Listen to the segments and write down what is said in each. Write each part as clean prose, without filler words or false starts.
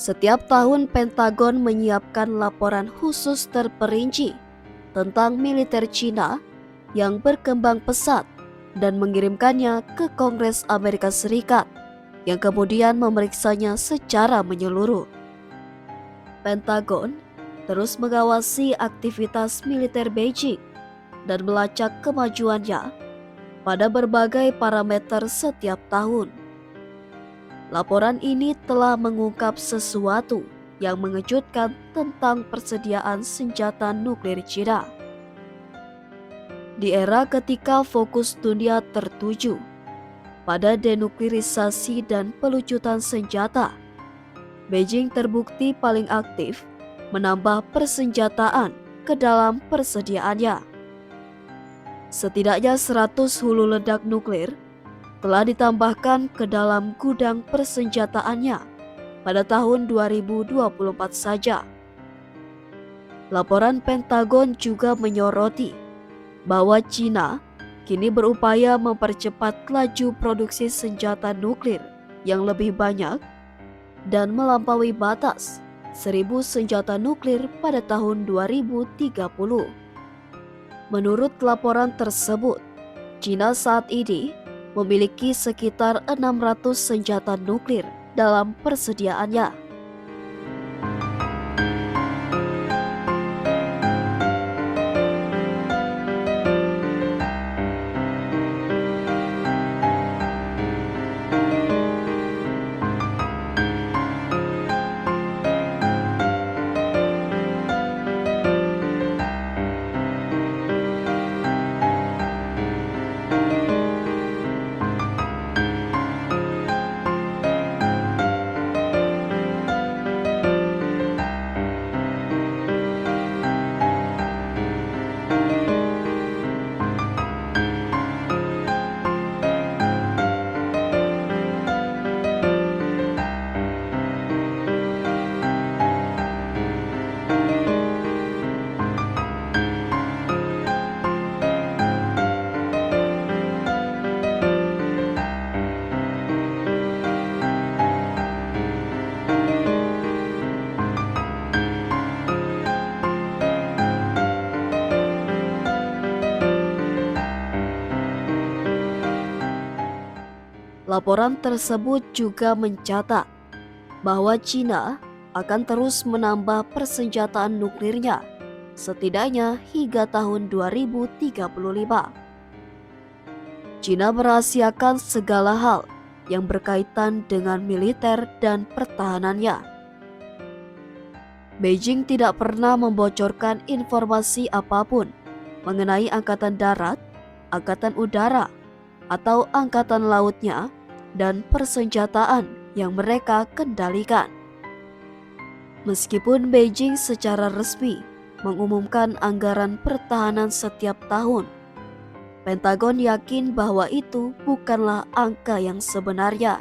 Setiap tahun Pentagon menyiapkan laporan khusus terperinci tentang militer Cina yang berkembang pesat dan mengirimkannya ke Kongres Amerika Serikat yang kemudian memeriksanya secara menyeluruh. Pentagon terus mengawasi aktivitas militer Beijing dan melacak kemajuannya pada berbagai parameter setiap tahun. Laporan ini telah mengungkap sesuatu yang mengejutkan tentang persediaan senjata nuklir Cina. Di era ketika fokus dunia tertuju pada denuklirisasi dan pelucutan senjata, Beijing terbukti paling aktif menambah persenjataan ke dalam persediaannya. Setidaknya 100 hulu ledak nuklir telah ditambahkan ke dalam gudang persenjataannya pada tahun 2024 saja. Laporan Pentagon juga menyoroti bahwa Cina kini berupaya mempercepat laju produksi senjata nuklir yang lebih banyak dan melampaui batas 1.000 senjata nuklir pada tahun 2030. Menurut laporan tersebut, Cina saat ini memiliki sekitar 600 senjata nuklir dalam persediaannya. Laporan tersebut juga mencatat bahwa Cina akan terus menambah persenjataan nuklirnya setidaknya hingga tahun 2035. Cina merahasiakan segala hal yang berkaitan dengan militer dan pertahanannya. Beijing tidak pernah membocorkan informasi apapun mengenai angkatan darat, angkatan udara, atau angkatan lautnya dan persenjataan yang mereka kendalikan. Meskipun Beijing secara resmi mengumumkan anggaran pertahanan setiap tahun, Pentagon yakin bahwa itu bukanlah angka yang sebenarnya.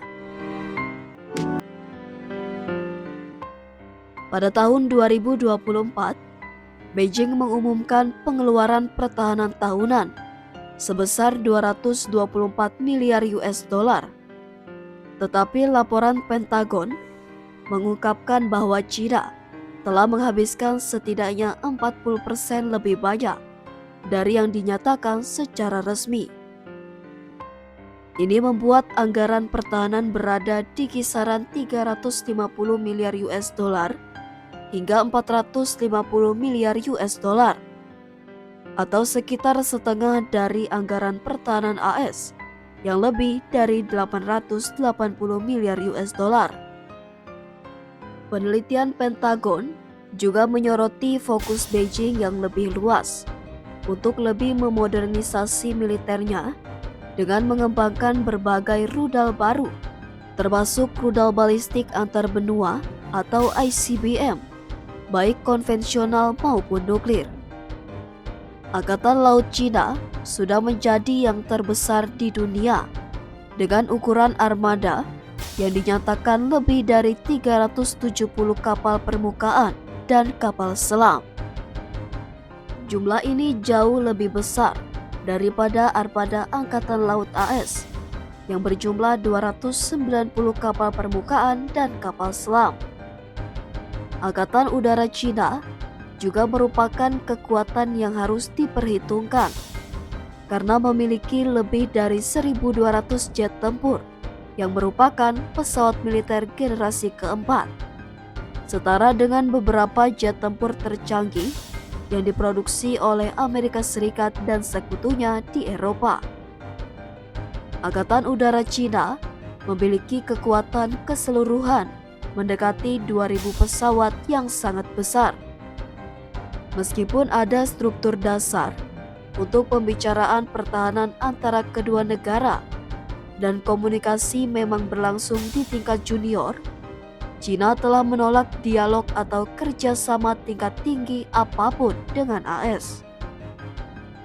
Pada tahun 2024, Beijing mengumumkan pengeluaran pertahanan tahunan sebesar 224 miliar US dollar. Tetapi laporan Pentagon mengungkapkan bahwa China telah menghabiskan setidaknya 40% lebih banyak dari yang dinyatakan secara resmi. Ini membuat anggaran pertahanan berada di kisaran 350 miliar US dollar hingga 450 miliar US dollar, atau sekitar setengah dari anggaran pertahanan AS yang lebih dari 880 miliar US dollar. Penelitian Pentagon juga menyoroti fokus Beijing yang lebih luas untuk lebih memodernisasi militernya dengan mengembangkan berbagai rudal baru, termasuk rudal balistik antar benua atau ICBM, baik konvensional maupun nuklir. Angkatan Laut Cina sudah menjadi yang terbesar di dunia dengan ukuran armada yang dinyatakan lebih dari 370 kapal permukaan dan kapal selam. Jumlah ini jauh lebih besar daripada armada Angkatan Laut AS yang berjumlah 290 kapal permukaan dan kapal selam. Angkatan Udara Cina juga merupakan kekuatan yang harus diperhitungkan karena memiliki lebih dari 1.200 jet tempur yang merupakan pesawat militer generasi keempat, setara dengan beberapa jet tempur tercanggih yang diproduksi oleh Amerika Serikat dan sekutunya di Eropa. Angkatan Udara Cina memiliki kekuatan keseluruhan mendekati 2.000 pesawat yang sangat besar. Meskipun ada struktur dasar untuk pembicaraan pertahanan antara kedua negara dan komunikasi memang berlangsung di tingkat junior, Cina telah menolak dialog atau kerjasama tingkat tinggi apapun dengan AS.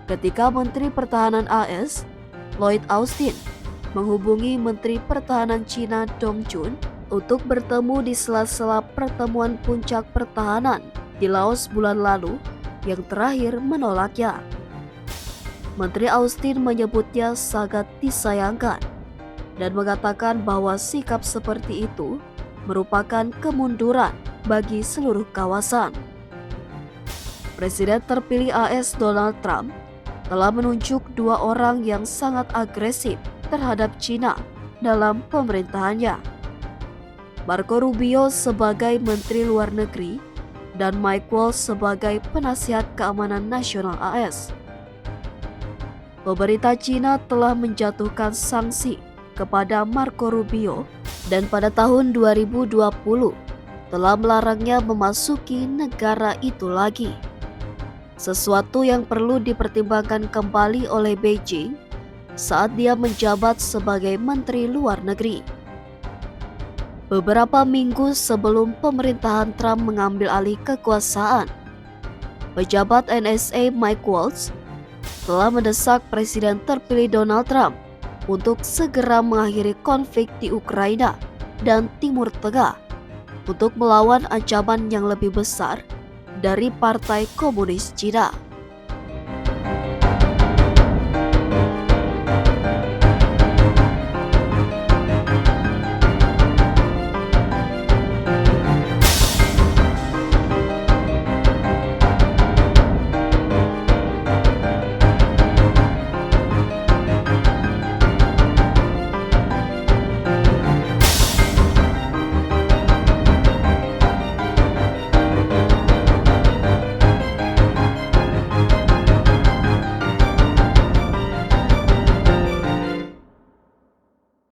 Ketika Menteri Pertahanan AS, Lloyd Austin, menghubungi Menteri Pertahanan Cina Dong Jun untuk bertemu di sela-sela pertemuan puncak pertahanan di Laos bulan lalu, yang terakhir menolaknya. Menteri Austin menyebutnya sangat disayangkan dan mengatakan bahwa sikap seperti itu merupakan kemunduran bagi seluruh kawasan. Presiden terpilih AS Donald Trump telah menunjuk 2 orang yang sangat agresif terhadap Cina dalam pemerintahannya. Marco Rubio sebagai Menteri Luar Negeri dan Mike Waltz sebagai Penasihat Keamanan Nasional AS. Pemerintah Cina telah menjatuhkan sanksi kepada Marco Rubio dan pada tahun 2020 telah melarangnya memasuki negara itu lagi. Sesuatu yang perlu dipertimbangkan kembali oleh Beijing saat dia menjabat sebagai Menteri Luar Negeri. Beberapa minggu sebelum pemerintahan Trump mengambil alih kekuasaan, pejabat NSA Mike Waltz telah mendesak Presiden terpilih Donald Trump untuk segera mengakhiri konflik di Ukraina dan Timur Tengah untuk melawan ancaman yang lebih besar dari Partai Komunis Cina.